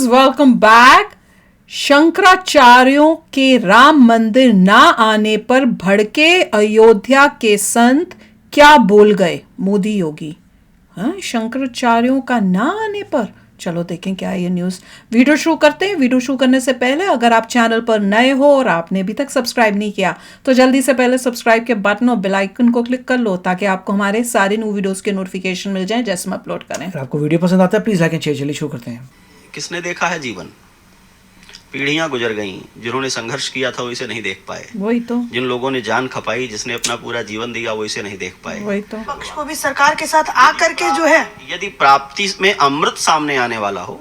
Friends, welcome back. शंकराचार्यों के राम मंदिर ना आने पर भड़के अयोध्या के संत क्या बोल गए मोदी योगी। हाँ, शंकराचार्यों का ना आने पर चलो देखें क्या है ये न्यूज़। वीडियो शुरू करते हैं। वीडियो शुरू करने से पहले अगर आप चैनल पर नए हो और आपने अभी तक सब्सक्राइब नहीं किया तो जल्दी से पहले सब्सक्राइब के बटन और बेल आइकन को क्लिक कर लो ताकि आपको हमारे सारे न्यू वीडियोस के नोटिफिकेशन मिल जाएं जैसे हम अपलोड करें। अगर आपको वीडियो पसंद आता है प्लीज लाइक एंड शेयर। चलिए शुरू करते हैं। किसने देखा है जीवन? पीढ़ियां गुजर गईं, जिन्होंने संघर्ष किया था वो इसे नहीं देख पाए। वही तो। जिन लोगों ने जान खपाई, जिसने अपना पूरा जीवन दिया, वो इसे नहीं देख पाए। वही तो। पक्ष को भी सरकार के साथ आकर के जो है, यदि प्राप्ति में अमृत सामने आने वाला हो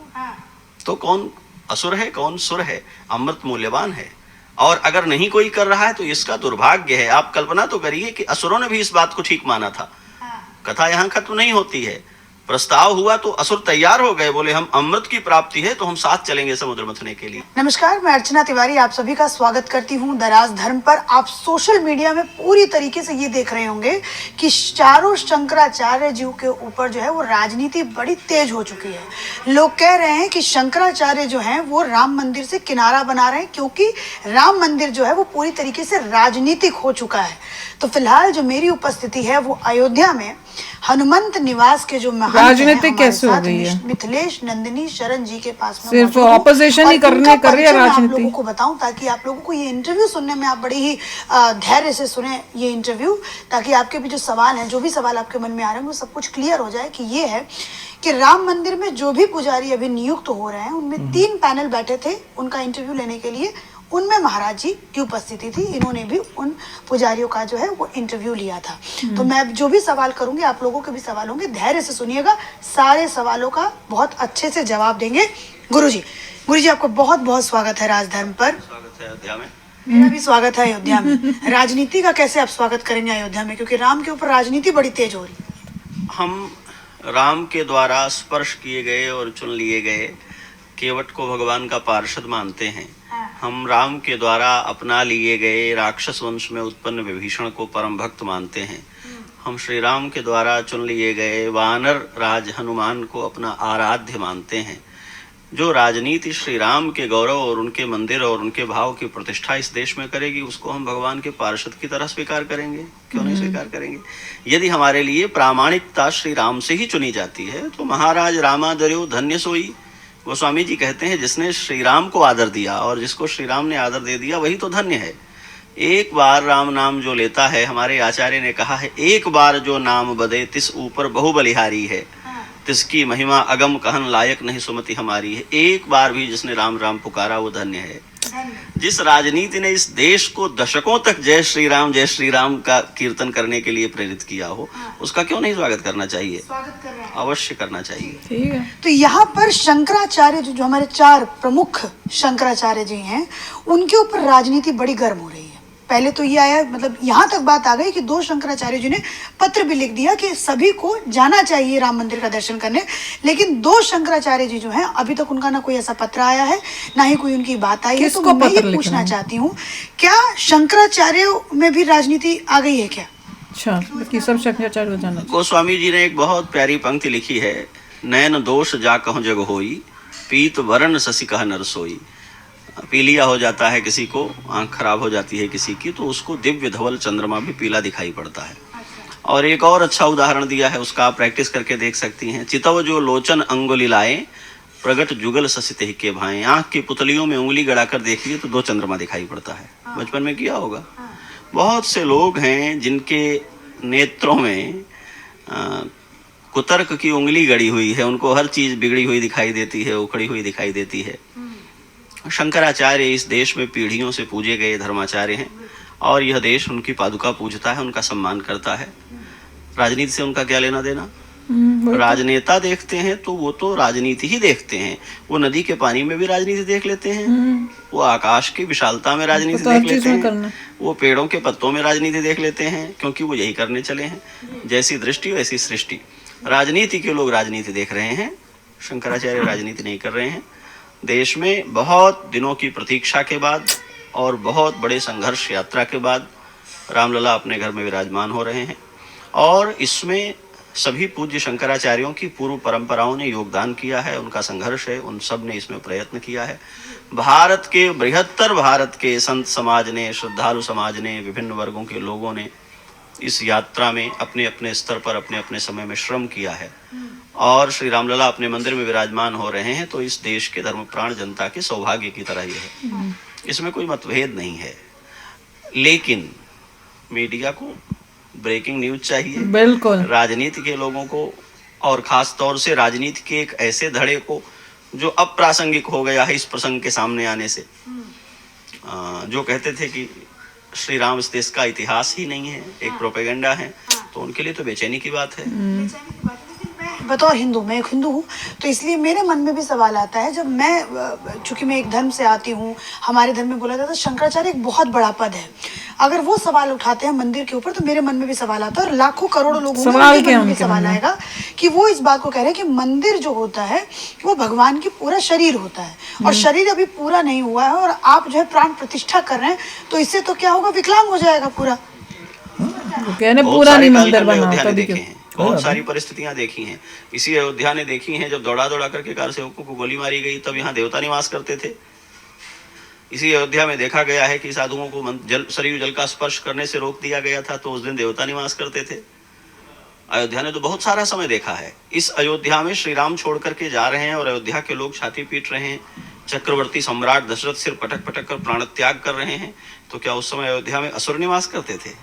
तो कौन असुर है, कौन सुर है? अमृत मूल्यवान है। और अगर नहीं कोई कर रहा है तो इसका दुर्भाग्य है। आप कल्पना तो करिए कि असुरों ने भी इस बात को ठीक माना था। कथा यहाँ खत्म नहीं होती है। प्रस्ताव हुआ तो असुर तैयार हो गए, बोले हम अमृत की प्राप्ति है तो हम साथ चलेंगे समुद्र मथने के लिए। नमस्कार, मैं अर्चना तिवारी आप सभी का स्वागत करती हूं दराज धर्म पर। आप सोशल मीडिया में पूरी तरीके से ये देख रहे होंगे कि चारों शंकराचार्य जी के ऊपर जो है वो राजनीति बड़ी तेज हो चुकी है। लोग कह रहे हैं कि शंकराचार्य जो हैं वो राम मंदिर से किनारा बना रहे हैं क्योंकि राम मंदिर जो है वो पूरी तरीके से राजनीतिक हो चुका है। तो फिलहाल जो मेरी उपस्थिति है वो अयोध्या में हनुमंत निवास के जो राजनीतिक कैसे हो गई है? मिथिलेश नंदिनी शरण जी के पास में सिर्फ ऑपोजिशन ही करने कर रही है राजनीति। आप लोगों को बताऊं ताकि आप लोगों को ये इंटरव्यू सुनने में आप बड़े ही धैर्य से सुने ये इंटरव्यू, ताकि आपके भी जो सवाल हैं, जो भी सवाल आपके मन में आ रहे हैं वो सब कुछ क्लियर हो जाए। कि ये है कि राम मंदिर में जो भी पुजारी अभी नियुक्त हो रहे हैं उनमें 3 पैनल बैठे थे उनका इंटरव्यू लेने के लिए। उनमें महाराज जी की उपस्थिति थी। इन्होंने भी उन पुजारियों का जो है वो इंटरव्यू लिया था। तो मैं जो भी सवाल करूंगी आप लोगों के भी सवाल होंगे, धैर्य से सुनिएगा। सारे सवालों का बहुत अच्छे से जवाब देंगे गुरुजी आपको बहुत बहुत स्वागत है राजधर्म पर। स्वागत है अयोध्या में। मेरा भी स्वागत है अयोध्या में। राजनीति का कैसे आप स्वागत करेंगे अयोध्या में, क्योंकि राम के ऊपर राजनीति बड़ी तेज हो रही है। हम राम के द्वारा स्पर्श किए गए और चुन लिए गए केवट को भगवान का पार्षद मानते हैं। हम राम के द्वारा अपना लिए गए राक्षस वंश में उत्पन्न विभीषण को परम भक्त मानते हैं। हम श्री राम के द्वारा चुन लिए गए वानर राज हनुमान को अपना आराध्य मानते हैं। जो राजनीति श्री राम के गौरव और उनके मंदिर और उनके भाव की प्रतिष्ठा इस देश में करेगी उसको हम भगवान के पार्षद की तरह स्वीकार करेंगे। क्यों नहीं स्वीकार करेंगे? यदि हमारे लिए प्रामाणिकता श्री राम से ही चुनी जाती है तो महाराज रामादर्यो धन्य सोई। गोस्वामी जी कहते हैं जिसने श्री राम को आदर दिया और जिसको श्री राम ने आदर दे दिया वही तो धन्य है। एक बार राम नाम जो लेता है, हमारे आचार्य ने कहा है, एक बार जो नाम बदे तिस ऊपर बहु बलिहारी है, तिसकी महिमा अगम कहन लायक नहीं सुमति हमारी है। एक बार भी जिसने राम राम पुकारा वो धन्य है। जिस राजनीति ने इस देश को दशकों तक जय श्री राम का कीर्तन करने के लिए प्रेरित किया हो उसका क्यों नहीं स्वागत करना चाहिए? स्वागत कर रहे हैं। अवश्य करना चाहिए। ठीक है। तो यहाँ पर शंकराचार्य जो हमारे 4 प्रमुख शंकराचार्य जी हैं उनके ऊपर राजनीति बड़ी गर्म हो रही है। पहले तो ये आया, मतलब यहाँ तक बात आ गई कि 2 शंकराचार्य जी ने पत्र भी लिख दिया कि सभी को जाना चाहिए राम मंदिर का दर्शन करने। लेकिन 2 शंकराचार्य जी जो हैं अभी तक उनका ना कोई ऐसा पत्र आया है ना ही कोई उनकी बात आई है। तो मैं ये पूछना चाहती हूँ, क्या शंकराचार्यों में भी राजनीति आ गई है क्या? अच्छा, कि सब शंकराचार्य जाना चाहिए। गोस्वामी जी ने एक बहुत प्यारी पंक्ति लिखी है, नैन दोष जा कहूँ जग होई, पीत वरण शशि कह नर सोई। पीलिया हो जाता है किसी को, आंख खराब हो जाती है किसी की, तो उसको दिव्य धवल चंद्रमा भी पीला दिखाई पड़ता है। और एक और अच्छा उदाहरण दिया है, उसका आप प्रैक्टिस करके देख सकती हैं। चितव जो लोचन अंगुली लाए, प्रगट जुगल शशि के भाएं। आंख की पुतलियों में उंगली गड़ाकर देखिए तो 2 चंद्रमा दिखाई पड़ता है। बचपन में किया होगा। बहुत से लोग हैं जिनके नेत्रों में कुतर्क की उंगली गड़ी हुई है, उनको हर चीज बिगड़ी हुई दिखाई देती है, उखड़ी हुई दिखाई देती है। शंकराचार्य इस देश में पीढ़ियों से पूजे गए धर्माचार्य हैं और यह देश उनकी पादुका पूजता है, उनका सम्मान करता है। राजनीति से उनका क्या लेना देना? राजनेता देखते हैं तो वो तो राजनीति ही देखते हैं। वो नदी के पानी में भी राजनीति देख लेते हैं, वो आकाश की विशालता में राजनीति देख लेते हैं, वो पेड़ों के पत्तों में राजनीति देख लेते हैं, क्योंकि वो यही करने चले हैं। जैसी दृष्टि वैसी सृष्टि। राजनीति के लोग राजनीति देख रहे हैं, शंकराचार्य राजनीति नहीं कर रहे हैं। देश में बहुत दिनों की प्रतीक्षा के बाद और बहुत बड़े संघर्ष यात्रा के बाद रामलला अपने घर में विराजमान हो रहे हैं और इसमें सभी पूज्य शंकराचार्यों की पूर्व परंपराओं ने योगदान किया है, उनका संघर्ष है, उन सब ने इसमें प्रयत्न किया है। भारत के बृहत्तर भारत के संत समाज ने, श्रद्धालु समाज ने, विभिन्न वर्गों के लोगों ने इस यात्रा में अपने अपने स्तर पर अपने अपने समय में श्रम किया है और श्री रामलला अपने मंदिर में विराजमान हो रहे हैं तो इस देश के धर्मप्राण जनता के सौभाग्य की तरह ही है, इसमें कोई मतभेद नहीं है। लेकिन मीडिया को ब्रेकिंग न्यूज चाहिए, बिल्कुल। राजनीति के लोगों को और खास तौर से राजनीति के एक ऐसे धड़े को जो अप्रासंगिक हो गया है इस प्रसंग के सामने आने से, जो कहते थे कि श्री राम इस देश का इतिहास ही नहीं है, एक प्रोपेगेंडा है, तो उनके लिए तो बेचैनी की बात है। बतौर हिंदू, मैं एक हिंदू हूँ, तो इसलिए मेरे मन में भी सवाल आता है, जब मैं चूंकि मैं एक धर्म से आती हूँ, हमारे धर्म में बोला जाता है शंकराचार्य एक बहुत बड़ा पद है, अगर वो सवाल उठाते हैं मंदिर के ऊपर तो मेरे मन में भी सवाल आता है और लाखों करोड़ों लोगों सवाल क्या में भी सवाल आएगा कि वो इस बात को कह रहे हैं कि मंदिर जो होता है वो भगवान की पूरा शरीर होता है और शरीर अभी पूरा नहीं हुआ है और आप जो है प्राण प्रतिष्ठा कर रहे हैं, तो इससे तो क्या होगा, विकलांग हो जाएगा पूरा। कहने बहुत पूरा सारे नहीं कालखंड मंदिर बना अयोध्या ने तभी देखे क्यों? हैं, बहुत सारी परिस्थितियां देखी हैं। इसी अयोध्या ने देखी हैं जब दौड़ा दौड़ा करके कार सेवकों को गोली मारी गई, तब यहाँ देवता निवास करते थे। इसी अयोध्या में देखा गया है कि साधुओं को जल सरयू जल का स्पर्श करने से रोक दिया गया था, तो उस दिन देवता निवास करते थे। अयोध्या ने तो बहुत सारा समय देखा है। इस अयोध्या में श्री राम छोड़ करके जा रहे हैं और अयोध्या के लोग छाती पीट रहे हैं, चक्रवर्ती सम्राट दशरथ सिर पटक पटक कर प्राण त्याग कर रहे हैं, तो क्या उस समय अयोध्या में असुर निवास करते थे?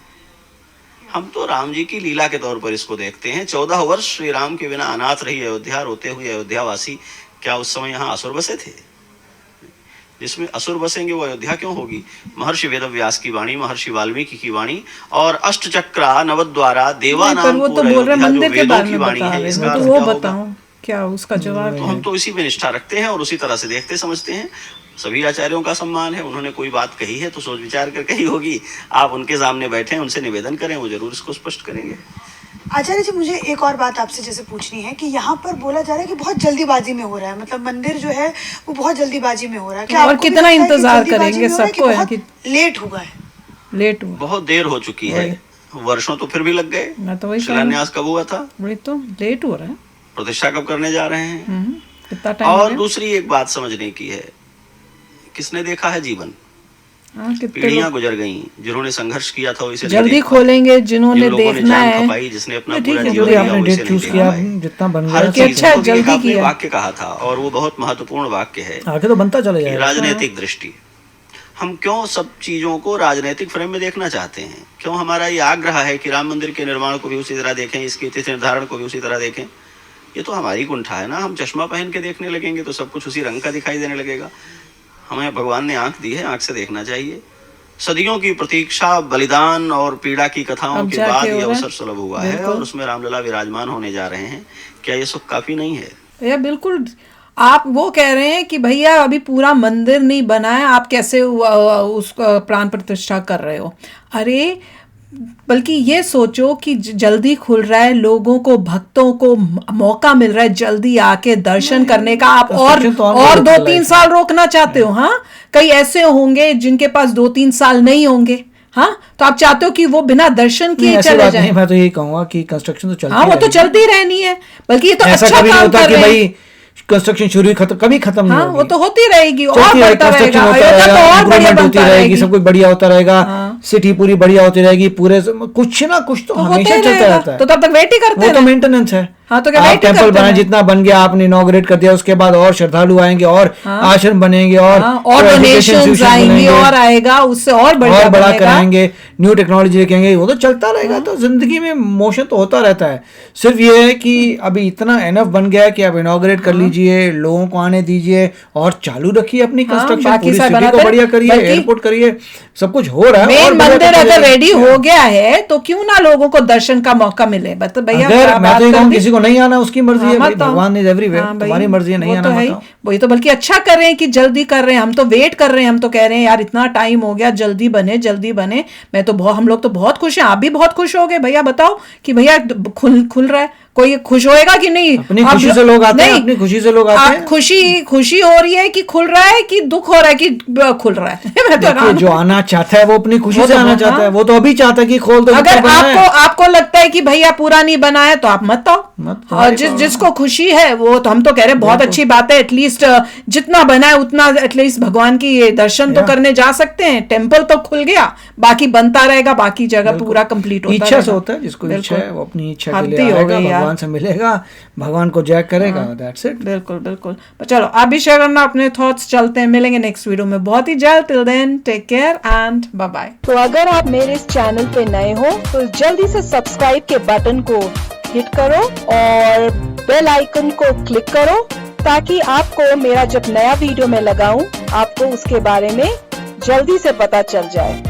हम तो राम जी की लीला के तौर पर इसको देखते हैं। 14 वर्ष श्री राम के बिना अनाथ रही अयोध्या, रोते हुए अयोध्यावासी, क्या उस समय यहाँ असुर बसे थे? जिसमें असुर बसेंगे वो अयोध्या क्यों होगी? महर्षि वेदव्यास की वाणी, महर्षि वाल्मीकि की वाणी और अष्टचक्रा नवद्वारा देवानाम वो तो बोल रहे मंदिर के बारे में बता रहे, इसका तो अर्थ वो क्या होगा? बताओ क्या उसका जवाब तो है? हम तो इसी पे निष्ठा रखते हैं और उसी तरह से देखते समझते हैं। सभी आचार्यों का सम्मान है, उन्होंने कोई बात कही है तो सोच विचार कर कही होगी। आप उनके सामने बैठे हैं, उनसे निवेदन करें, वो जरूर इसको स्पष्ट करेंगे। आचार्य जी, मुझे एक और बात आपसे जैसे पूछनी है कि यहाँ पर बोला जा रहा है कि बहुत जल्दीबाजी में हो रहा है, मतलब मंदिर जो है वो बहुत जल्दीबाजी में हो रहा है। क्या और आपको भी कितना लगता है कि इंतजार जल्दीबाजी करेंगे? में हो रहा है कि सबको है बहुत कि लेट हुआ है? लेट हुआ, बहुत देर हो चुकी है, वर्षों तो फिर भी लग गए। मैं तो वही शिलान्यास कब हुआ था? वही तो लेट हो रहा है। प्रतिष्ठा कब करने जा रहे हैं? कितना टाइम और दूसरी एक बात समझने की है, किसने देखा है जीवन? कितने पीढ़ियां गुजर गई, जिन्होंने संघर्ष किया था वो इसे नहीं जल्दी देख पाए। खोलेंगे, जिन्होंने जिन लोगों ने देखना जान है खपाई, जिसने अपना ठीक पूरा है, जीवन जो दिया, आपने वो इसे डेट नहीं चूज देख किया, पाए। जितना बन हर गया के अच्छा तो जल्दी आपने किया। वाक्य कहा था और वो बहुत महत्वपूर्ण वाक्य है आगे तो बनता चला कि जाएगा। राजनीतिक दृष्टि। हम क्यों सब चीजों को राजनीतिक फ्रेम में देखना चाहते हैं? क्यों हमारा ये आग्रह है कि राम मंदिर के निर्माण को भी उसी तरह देखें, इसके तिथि निर्धारण को भी उसी तरह देखें? ये तो हमारी कुंठा है ना। हम चश्मा पहन के देखने लगेंगे तो सब कुछ उसी रंग का दिखाई देने लगेगा। हमें भगवान ने आंख दी है, आंख से देखना चाहिए। सदियों की प्रतीक्षा, बलिदान और पीड़ा की कथाओं अब के जाके बाद ये हो रहा है। अवसर सुलभ हुआ है और उसमें रामलला विराजमान होने जा रहे हैं। क्या ये सुख काफी नहीं है? ये बिल्कुल आप वो कह रहे हैं कि भैया अभी पूरा मंदिर नहीं बना है, आप कैसे उसका प्राण प्रतिष्ठा कर रहे हो? अरे बल्कि ये सोचो कि जल्दी खुल रहा है, लोगों को, भक्तों को मौका मिल रहा है जल्दी आके दर्शन करने का। आप और construction तो ongoing 2-3 साल रोकना चाहते हो? हाँ, कई ऐसे होंगे जिनके पास 2-3 साल नहीं होंगे। हाँ, तो आप चाहते हो कि वो बिना दर्शन नहीं, किए ऐसी चले बात जाएं? नहीं, मैं तो यही कहूंगा कि कंस्ट्रक्शन तो चलती हाँ, वो तो रहेगी। चलती रहनी है, बल्कि ये तो ऐसा अच्छा कभी नहीं काम होता कर कि रहे हैं। भाई कंस्ट्रक्शन शुरू कभी खत्म नहीं हाँ, होगी। वो तो होती रहेगी और चलती रहेगी, बढ़ता कंस्ट्रक्शन रहेगा, होता अयोध्या तो रहेगा, और बढ़िया इम्प्रूवमेंट होती बनता रहेगी, रहेगी। सब कुछ बढ़िया होता रहेगा, हाँ। सिटी पूरी बढ़िया होती रहेगी, पूरे कुछ ना कुछ तो तो होता हमेशा ही चलता रहेगा। रहता है। तो तब तक वेट ही करते वो तो रहे। मेंटेनेंस है। हाँ, तो क्या आप वेट ही टेम्पल करते बनाए, रहे। जितना बन गया आपने इनॉग्रेट कर दिया, उसके बाद और श्रद्धालु आएंगे और आश्रम बनेंगे और हाँ, और डोनेशंस आएंगी और आएगा, उससे और बढ़िया और बड़ा बनेगा। कराएंगे, न्यू टेक्नोलॉजी रखेंगे, वो तो चलता रहेगा। तो जिंदगी में मोशन तो होता रहता है। सिर्फ ये है कि अभी इतना एनफ बन गया है कि आप इनॉग्रेट कर लीजिए, लोगों को आने दीजिए और चालू रखिए अपनी कंस्ट्रक्शन, बाकी पूरी सब सिटी बनाते को हैं। बढ़िया करिए, बल्कि एयरपोर्ट करिए, सब कुछ हो रहा है। मेन और बढ़िया मंदिर करते अगर जाइए। रेडी हो गया है तो क्यों ना लोगों को दर्शन का मौका मिले? बता भैया, अगर क्या मैं बात तो ये कर कहूँ दी? किसी को नहीं आना उसकी मर्जी है, भाई, मत आओ। भगवान इज एवरीवेयर, हाँ भाई, तुम्हारी मर्जी है, नहीं वो आना तो है मत ही। आओ। वही तो, बल्कि अच्छा कर रहे हैं कि जल्दी कर रहे हैं। हम तो वेट कर रहे हैं, हम तो कह रहे हैं यार इतना टाइम हो गया, जल्दी बने जल्दी बने। मैं तो बहुत, हम लोग तो बहुत खुश हैं, आप भी बहुत खुश हो गए भैया। बताओ कि भैया खुल रहा है, कोई खुश होएगा कि नहीं? अपनी खुशी से लोग आते हैं, अपनी खुशी से लोग आते हैं। खुशी हो रही है कि खुल रहा है कि दुख हो रहा है कि खुल रहा है? मैं तो देखिए, जो आना चाहता है वो अपनी खुशी से आना चाहता है, वो तो अभी चाहता है कि खोल दो। अगर आपको लगता है कि भैया पूरा नहीं बना है तो आप मत आओ। और जिसको खुशी है वो तो, हम तो कह रहे हैं बहुत अच्छी बात है, एटलीस्ट जितना बना है उतना एटलीस्ट भगवान की ये दर्शन तो करने जा सकते हैं। टेम्पल तो खुल गया, बाकी बनता रहेगा, बाकी जगह पूरा कंप्लीट होता इच्छा से होता है, जिसको इच्छा है वो अपनी इच्छा के लिए आएगा, भगवान से मिलेगा, भगवान को जय करेगा, दैट्स इट। बिल्कुल। चलो आप भी शेयर करना अपने थॉट्स। चलते हैं, मिलेंगे नेक्स्ट वीडियो में बहुत ही जल्द। Till then take care and bye bye. तो अगर आप मेरे इस चैनल पे नए हो तो जल्दी से सब्सक्राइब के बटन को हिट करो और बेल आइकन को क्लिक करो, ताकि आपको मेरा जब नया वीडियो मैं लगाऊं आपको उसके बारे में जल्दी से पता चल जाए।